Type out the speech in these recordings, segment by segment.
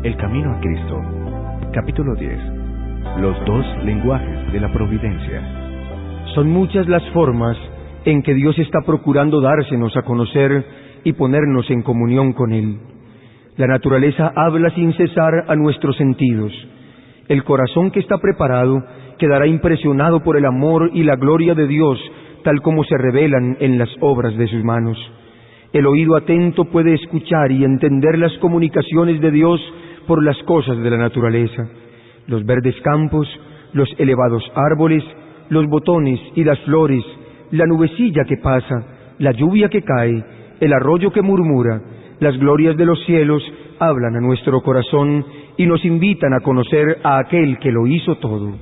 El camino a Cristo. Capítulo 10. Los dos lenguajes de la providencia. Son muchas las formas en que Dios está procurando dársenos a conocer y ponernos en comunión con Él. La naturaleza habla sin cesar a nuestros sentidos. El corazón que está preparado quedará impresionado por el amor y la gloria de Dios, tal como se revelan en las obras de sus manos. El oído atento puede escuchar y entender las comunicaciones de Dios por las cosas de la naturaleza, los verdes campos, los elevados árboles, los botones y las flores, la nubecilla que pasa, la lluvia que cae, el arroyo que murmura, las glorias de los cielos hablan a nuestro corazón y nos invitan a conocer a aquel que lo hizo todo.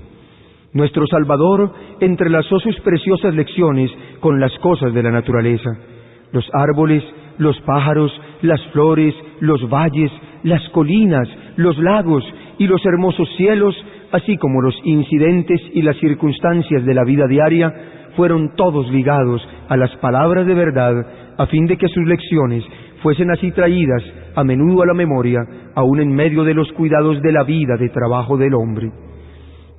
Nuestro Salvador entrelazó sus preciosas lecciones con las cosas de la naturaleza, los árboles, los pájaros, las flores, los valles, las colinas, los lagos y los hermosos cielos, así como los incidentes y las circunstancias de la vida diaria, fueron todos ligados a las palabras de verdad, a fin de que sus lecciones fuesen así traídas a menudo a la memoria, aun en medio de los cuidados de la vida de trabajo del hombre.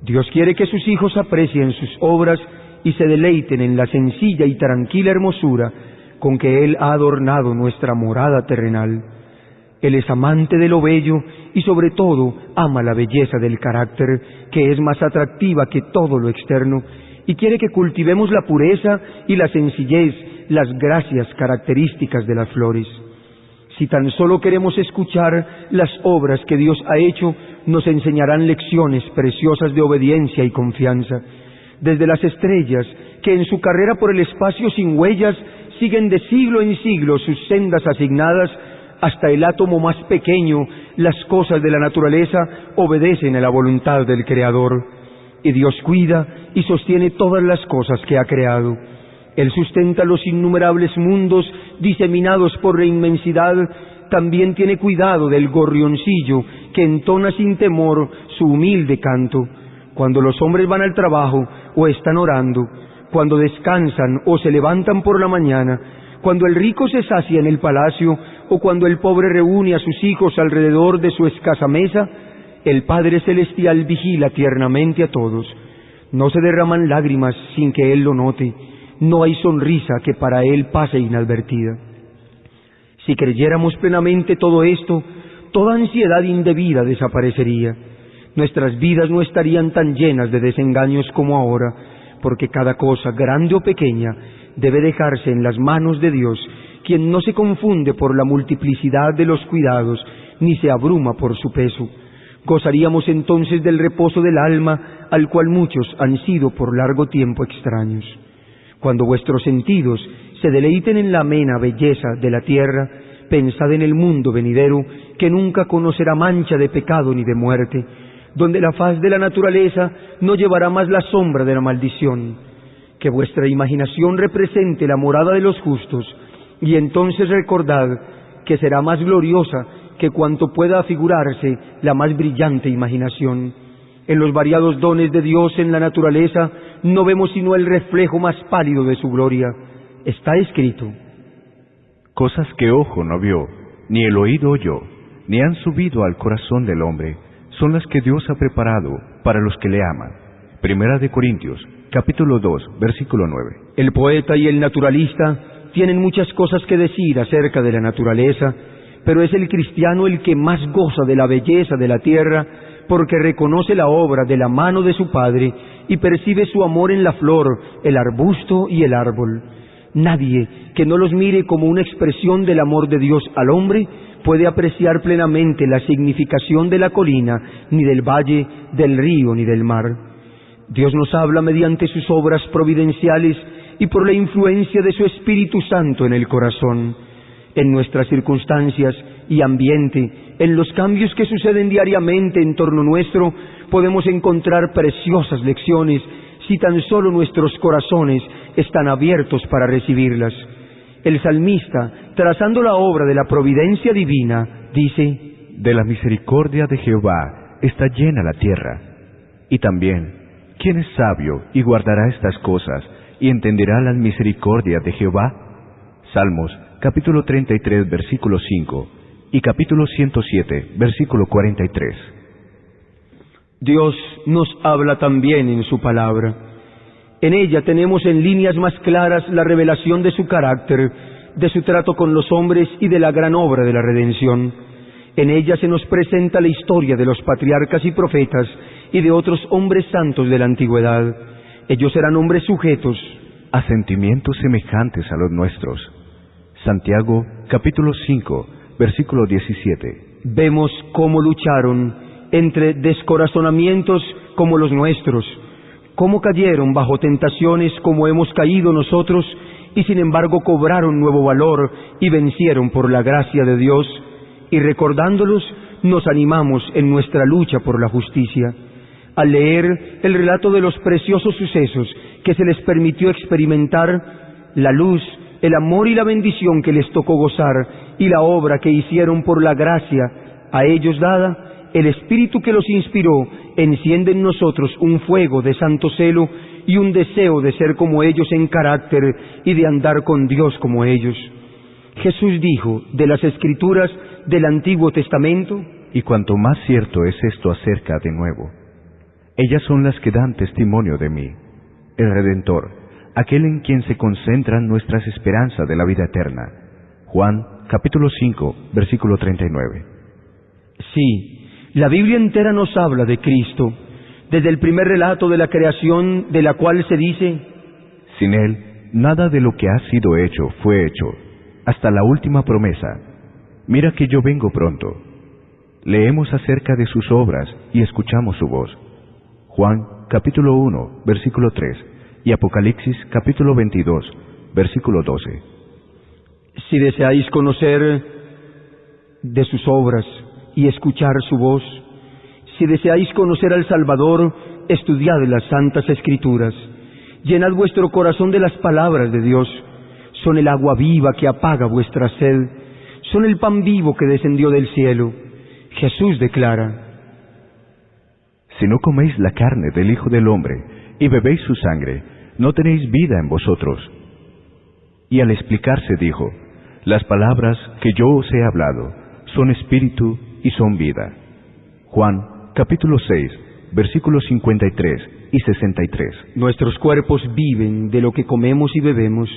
Dios quiere que sus hijos aprecien sus obras y se deleiten en la sencilla y tranquila hermosura con que Él ha adornado nuestra morada terrenal. Él es amante de lo bello y sobre todo ama la belleza del carácter, que es más atractiva que todo lo externo, y quiere que cultivemos la pureza y la sencillez, las gracias características de las flores. Si tan solo queremos escuchar las obras que Dios ha hecho, nos enseñarán lecciones preciosas de obediencia y confianza. Desde las estrellas, que en su carrera por el espacio sin huellas, siguen de siglo en siglo sus sendas asignadas, hasta el átomo más pequeño, las cosas de la naturaleza obedecen a la voluntad del Creador. Y Dios cuida y sostiene todas las cosas que ha creado. Él sustenta los innumerables mundos diseminados por la inmensidad. También tiene cuidado del gorrioncillo que entona sin temor su humilde canto. Cuando los hombres van al trabajo o están orando, cuando descansan o se levantan por la mañana, cuando el rico se sacia en el palacio o cuando el pobre reúne a sus hijos alrededor de su escasa mesa, el Padre Celestial vigila tiernamente a todos. No se derraman lágrimas sin que Él lo note, no hay sonrisa que para Él pase inadvertida. Si creyéramos plenamente todo esto, toda ansiedad indebida desaparecería. Nuestras vidas no estarían tan llenas de desengaños como ahora, porque cada cosa, grande o pequeña, debe dejarse en las manos de Dios, quien no se confunde por la multiplicidad de los cuidados, ni se abruma por su peso. Gozaríamos entonces del reposo del alma, al cual muchos han sido por largo tiempo extraños. Cuando vuestros sentidos se deleiten en la amena belleza de la tierra, pensad en el mundo venidero, que nunca conocerá mancha de pecado ni de muerte, donde la faz de la naturaleza no llevará más la sombra de la maldición. Que vuestra imaginación represente la morada de los justos, y entonces recordad que será más gloriosa que cuanto pueda afigurarse la más brillante imaginación. En los variados dones de Dios en la naturaleza no vemos sino el reflejo más pálido de su gloria. Está escrito: cosas que ojo no vio, ni el oído oyó, ni han subido al corazón del hombre, son las que Dios ha preparado para los que le aman. Primera de Corintios, capítulo 2, versículo 9. El poeta y el naturalista tienen muchas cosas que decir acerca de la naturaleza, pero es el cristiano el que más goza de la belleza de la tierra, porque reconoce la obra de la mano de su Padre y percibe su amor en la flor, el arbusto y el árbol. Nadie que no los mire como una expresión del amor de Dios al hombre puede apreciar plenamente la significación de la colina, ni del valle, del río, ni del mar. Dios nos habla mediante sus obras providenciales y por la influencia de su Espíritu Santo en el corazón. En nuestras circunstancias y ambiente, en los cambios que suceden diariamente en torno nuestro, podemos encontrar preciosas lecciones si tan solo nuestros corazones están abiertos para recibirlas. El salmista, trazando la obra de la providencia divina, dice: de la misericordia de Jehová está llena la tierra. Y también, ¿quién es sabio y guardará estas cosas y entenderá las misericordias de Jehová? Salmos, capítulo 33, versículo 5, y capítulo 107, versículo 43. Dios nos habla también en su palabra. En ella tenemos en líneas más claras la revelación de su carácter, de su trato con los hombres y de la gran obra de la redención. En ella se nos presenta la historia de los patriarcas y profetas y de otros hombres santos de la antigüedad. Ellos eran hombres sujetos a sentimientos semejantes a los nuestros. Santiago, capítulo 5, versículo 17. Vemos cómo lucharon entre descorazonamientos como los nuestros, cómo cayeron bajo tentaciones como hemos caído nosotros, y sin embargo cobraron nuevo valor y vencieron por la gracia de Dios, y recordándolos nos animamos en nuestra lucha por la justicia. Al leer el relato de los preciosos sucesos que se les permitió experimentar, la luz, el amor y la bendición que les tocó gozar, y la obra que hicieron por la gracia a ellos dada, el Espíritu que los inspiró enciende en nosotros un fuego de santo celo y un deseo de ser como ellos en carácter y de andar con Dios como ellos. Jesús dijo de las Escrituras del Antiguo Testamento: y cuanto más cierto es esto acerca de nuevo, ellas son las que dan testimonio de mí, el Redentor, aquel en quien se concentran nuestras esperanzas de la vida eterna. Juan, capítulo 5, versículo 39. Sí, la Biblia entera nos habla de Cristo, desde el primer relato de la creación, de la cual se dice: sin Él, nada de lo que ha sido hecho fue hecho, hasta la última promesa: mira que yo vengo pronto. Leemos acerca de sus obras y escuchamos su voz. Juan, capítulo 1, versículo 3, y Apocalipsis, capítulo 22, versículo 12. Si deseáis conocer de sus obras y escuchar su voz, si deseáis conocer al Salvador, estudiad las Santas Escrituras. Llenad vuestro corazón de las palabras de Dios. Son el agua viva que apaga vuestra sed. Son el pan vivo que descendió del cielo. Jesús declara: si no coméis la carne del Hijo del Hombre y bebéis su sangre, no tenéis vida en vosotros. Y al explicarse dijo: las palabras que yo os he hablado son espíritu y son vida. Juan, capítulo 6, versículos 53 y 63. Nuestros cuerpos viven de lo que comemos y bebemos,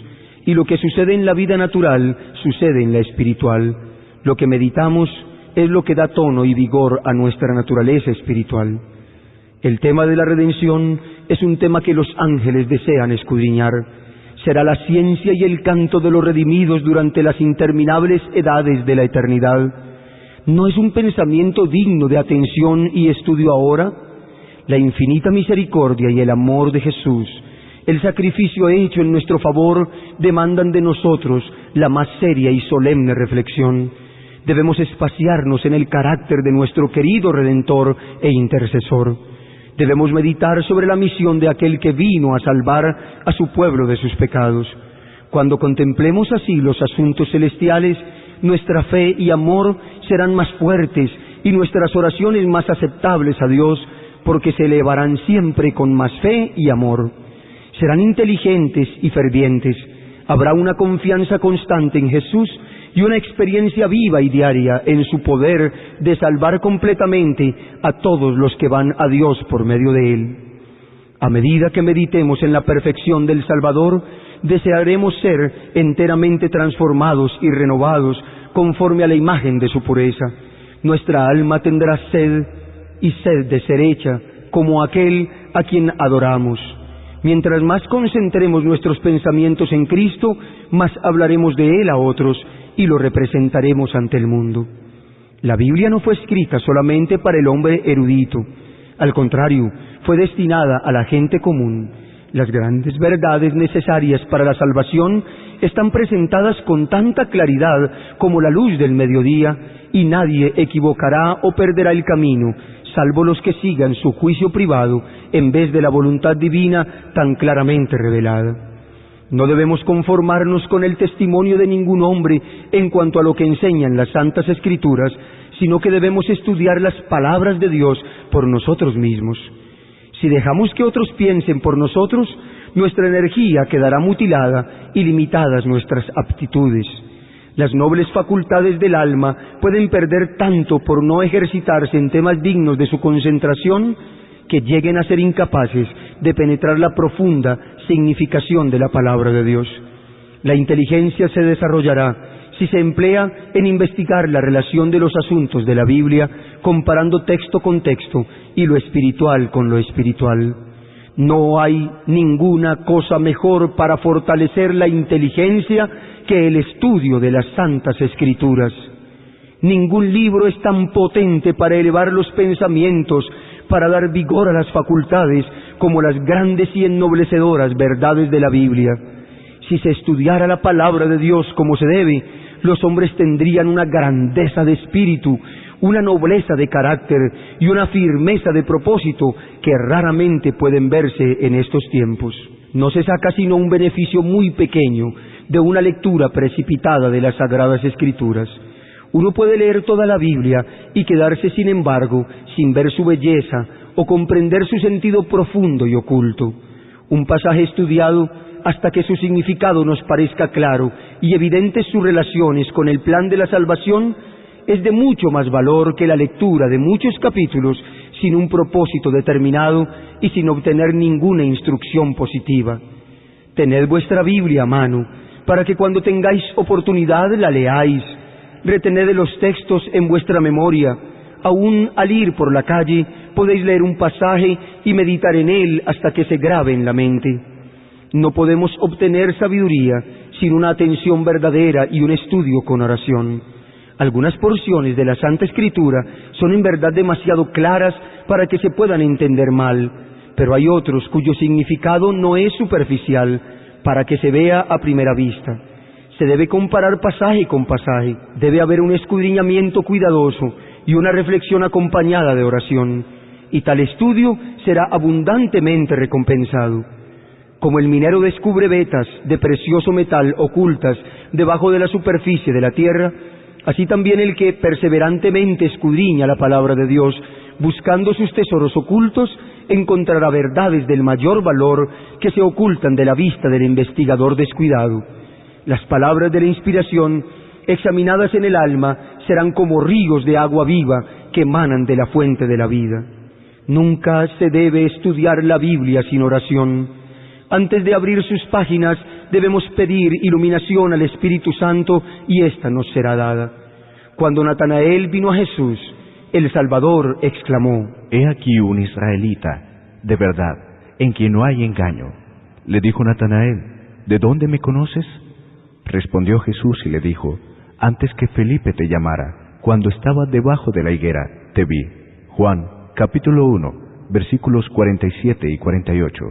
y lo que sucede en la vida natural sucede en la espiritual. Lo que meditamos es lo que da tono y vigor a nuestra naturaleza espiritual. El tema de la redención es un tema que los ángeles desean escudriñar. Será la ciencia y el canto de los redimidos durante las interminables edades de la eternidad. ¿No es un pensamiento digno de atención y estudio ahora? La infinita misericordia y el amor de Jesús, el sacrificio hecho en nuestro favor, demandan de nosotros la más seria y solemne reflexión. Debemos espaciarnos en el carácter de nuestro querido Redentor e Intercesor. Debemos meditar sobre la misión de aquel que vino a salvar a su pueblo de sus pecados. Cuando contemplemos así los asuntos celestiales, nuestra fe y amor serán más fuertes y nuestras oraciones más aceptables a Dios, porque se elevarán siempre con más fe y amor. Serán inteligentes y fervientes. Habrá una confianza constante en Jesús y una experiencia viva y diaria en su poder de salvar completamente a todos los que van a Dios por medio de Él. A medida que meditemos en la perfección del Salvador, desearemos ser enteramente transformados y renovados conforme a la imagen de su pureza. Nuestra alma tendrá sed y sed de ser hecha como aquel a quien adoramos. Mientras más concentremos nuestros pensamientos en Cristo, más hablaremos de Él a otros y lo representaremos ante el mundo. La Biblia no fue escrita solamente para el hombre erudito. Al contrario, fue destinada a la gente común. Las grandes verdades necesarias para la salvación están presentadas con tanta claridad como la luz del mediodía, y nadie equivocará o perderá el camino, salvo los que sigan su juicio privado en vez de la voluntad divina tan claramente revelada. No debemos conformarnos con el testimonio de ningún hombre en cuanto a lo que enseñan las Santas Escrituras, sino que debemos estudiar las palabras de Dios por nosotros mismos. Si dejamos que otros piensen por nosotros, nuestra energía quedará mutilada y limitadas nuestras aptitudes. Las nobles facultades del alma pueden perder tanto por no ejercitarse en temas dignos de su concentración que lleguen a ser incapaces de penetrar la profunda significación de la palabra de Dios. La inteligencia se desarrollará si se emplea en investigar la relación de los asuntos de la Biblia, comparando texto con texto y lo espiritual con lo espiritual. No hay ninguna cosa mejor para fortalecer la inteligencia que el estudio de las Santas Escrituras. Ningún libro es tan potente para elevar los pensamientos, para dar vigor a las facultades, como las grandes y ennoblecedores verdades de la Biblia. Si se estudiara la palabra de Dios como se debe, los hombres tendrían una grandeza de espíritu, una nobleza de carácter y una firmeza de propósito que raramente pueden verse en estos tiempos. No se saca sino un beneficio muy pequeño de una lectura precipitada de las Sagradas Escrituras. Uno puede leer toda la Biblia y quedarse, sin embargo, sin ver su belleza o comprender su sentido profundo y oculto. Un pasaje estudiado hasta que su significado nos parezca claro y evidentes sus relaciones con el plan de la salvación es de mucho más valor que la lectura de muchos capítulos sin un propósito determinado y sin obtener ninguna instrucción positiva. Tened vuestra Biblia a mano, para que cuando tengáis oportunidad la leáis. Retened los textos en vuestra memoria. Aún al ir por la calle podéis leer un pasaje y meditar en él hasta que se grabe en la mente. No podemos obtener sabiduría sin una atención verdadera y un estudio con oración. Algunas porciones de la Santa Escritura son en verdad demasiado claras para que se puedan entender mal, pero hay otros cuyo significado no es superficial para que se vea a primera vista. Se debe comparar pasaje con pasaje, debe haber un escudriñamiento cuidadoso y una reflexión acompañada de oración, y tal estudio será abundantemente recompensado. Como el minero descubre vetas de precioso metal ocultas debajo de la superficie de la tierra, así también el que perseverantemente escudriña la palabra de Dios, buscando sus tesoros ocultos, encontrará verdades del mayor valor que se ocultan de la vista del investigador descuidado. Las palabras de la inspiración, examinadas en el alma, serán como ríos de agua viva que emanan de la fuente de la vida. Nunca se debe estudiar la Biblia sin oración. Antes de abrir sus páginas debemos pedir iluminación al Espíritu Santo y ésta nos será dada. Cuando Natanael vino a Jesús, el Salvador exclamó: «He aquí un israelita, de verdad, en quien no hay engaño». Le dijo Natanael: «¿De dónde me conoces?». Respondió Jesús y le dijo: «Antes que Felipe te llamara, cuando estaba debajo de la higuera, te vi». Juan, capítulo 1, versículos 47 y 48.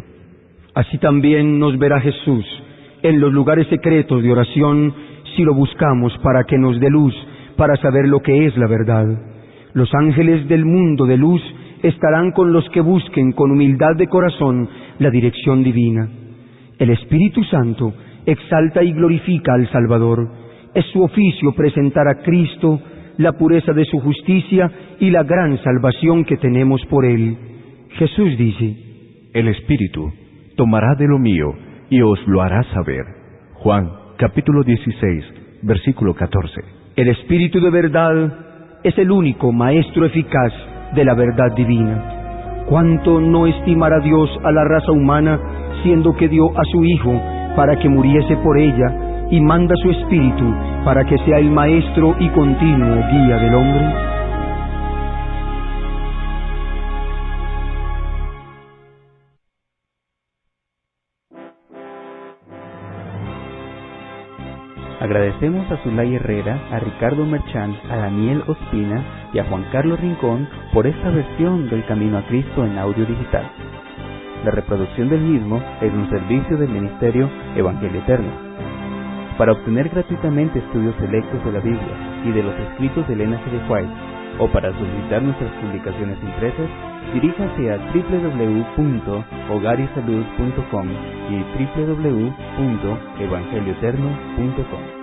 Así también nos verá Jesús en los lugares secretos de oración si lo buscamos para que nos dé luz para saber lo que es la verdad. Los ángeles del mundo de luz estarán con los que busquen con humildad de corazón la dirección divina. El Espíritu Santo exalta y glorifica al Salvador. Es su oficio presentar a Cristo, la pureza de su justicia y la gran salvación que tenemos por Él. Jesús dice: «El Espíritu tomará de lo mío y os lo hará saber». Juan, capítulo 16, versículo 14. El Espíritu de verdad es el único maestro eficaz de la verdad divina. ¿Cuánto no estimará Dios a la raza humana, siendo que dio a su Hijo para que muriese por ella, y manda su Espíritu para que sea el maestro y continuo guía del hombre? Agradecemos a Zulay Herrera, a Ricardo Merchán, a Daniel Ospina y a Juan Carlos Rincón por esta versión del Camino a Cristo en audio digital. La reproducción del mismo es un servicio del Ministerio Evangelio Eterno. Para obtener gratuitamente estudios selectos de la Biblia y de los escritos de Elena G. de White, o para solicitar nuestras publicaciones impresas, diríjase a www.hogarysalud.com y www.evangelioeterno.com.